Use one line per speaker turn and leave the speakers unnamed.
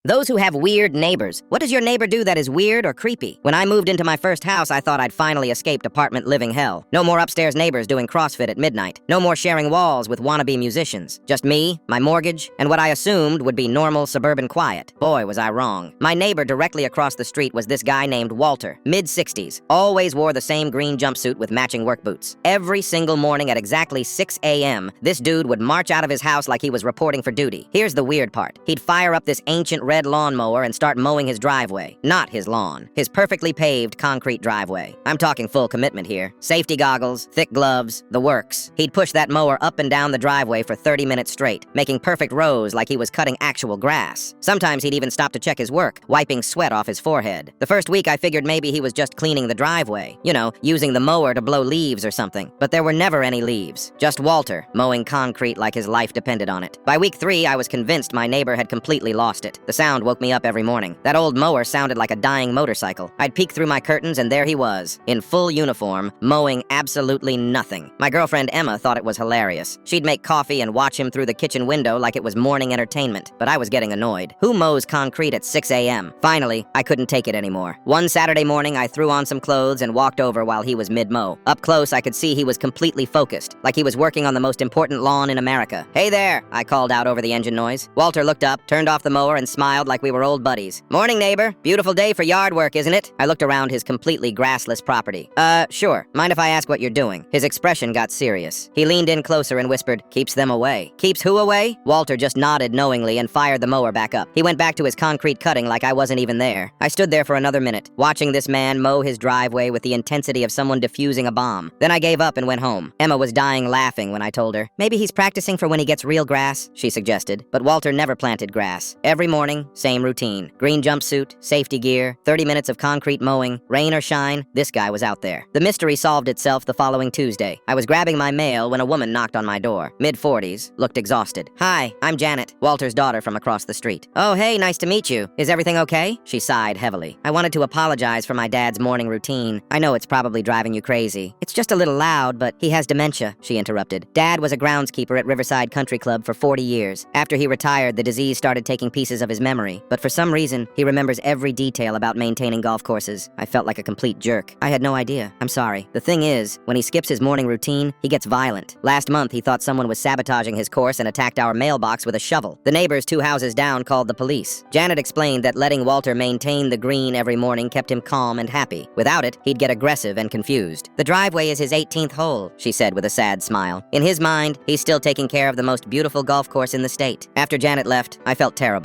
Those who have weird neighbors. What does your neighbor do that is weird or creepy? When I moved into my first house, I thought I'd finally escaped apartment living hell. No more upstairs neighbors doing CrossFit at midnight. No more sharing walls with wannabe musicians. Just me, my mortgage, and what I assumed would be normal suburban quiet. Boy, was I wrong. My neighbor directly across the street was this guy named Walter, mid-60s. Always wore the same green jumpsuit with matching work boots. Every single morning at exactly 6 a.m., this dude would march out of his house like he was reporting for duty. Here's the weird part. He'd fire up this ancient red lawnmower and start mowing his driveway. Not his lawn. His perfectly paved concrete driveway. I'm talking full commitment here. Safety goggles, thick gloves, the works. He'd push that mower up and down the driveway for 30 minutes straight, making perfect rows like he was cutting actual grass. Sometimes he'd even stop to check his work, wiping sweat off his forehead. The first week I figured maybe he was just cleaning the driveway. You know, using the mower to blow leaves or something. But there were never any leaves. Just Walter, mowing concrete like his life depended on it. By week 3, I was convinced my neighbor had completely lost it. The sound woke me up every morning. That old mower sounded like a dying motorcycle. I'd peek through my curtains and there he was, in full uniform, mowing absolutely nothing. My girlfriend Emma thought it was hilarious. She'd make coffee and watch him through the kitchen window like it was morning entertainment, but I was getting annoyed. Who mows concrete at 6 a.m.? Finally, I couldn't take it anymore. One Saturday morning, I threw on some clothes and walked over while he was mid-mow. Up close, I could see he was completely focused, like he was working on the most important lawn in America. "Hey there," I called out over the engine noise. Walter looked up, turned off the mower, and smiled like we were old buddies. "Morning, neighbor. Beautiful day for yard work, isn't it?" I looked around his completely grassless property. Sure. Mind if I ask what you're doing?" His expression got serious. He leaned in closer and whispered, "Keeps them away." "Keeps who away?" Walter just nodded knowingly and fired the mower back up. He went back to his concrete cutting like I wasn't even there. I stood there for another minute, watching this man mow his driveway with the intensity of someone defusing a bomb. Then I gave up and went home. Emma was dying laughing when I told her. "Maybe he's practicing for when he gets real grass," she suggested. But Walter never planted grass. Every morning, same routine. Green jumpsuit, safety gear, 30 minutes of concrete mowing, rain or shine, this guy was out there. The mystery solved itself the following Tuesday. I was grabbing my mail when a woman knocked on my door. Mid-40s, looked exhausted. "Hi, I'm Janet, Walter's daughter from across the street." "Oh, hey, nice to meet you. Is everything okay?" She sighed heavily. "I wanted to apologize for my dad's morning routine. I know it's probably driving you crazy. It's just a little loud, but he has dementia," she interrupted. "Dad was a groundskeeper at Riverside Country Club for 40 years. After he retired, the disease started taking pieces of his memory, but for some reason, he remembers every detail about maintaining golf courses." I felt like a complete jerk. "I had no idea. I'm sorry. The thing is, when he skips his morning routine, he gets violent. Last month, he thought someone was sabotaging his course and attacked our mailbox with a shovel. The neighbors 2 houses down called the police." Janet explained that letting Walter maintain the green every morning kept him calm and happy. Without it, he'd get aggressive and confused. "The driveway is his 18th hole," she said with a sad smile. In his mind, he's still taking care of the most beautiful golf course in the state. After Janet left, I felt terrible.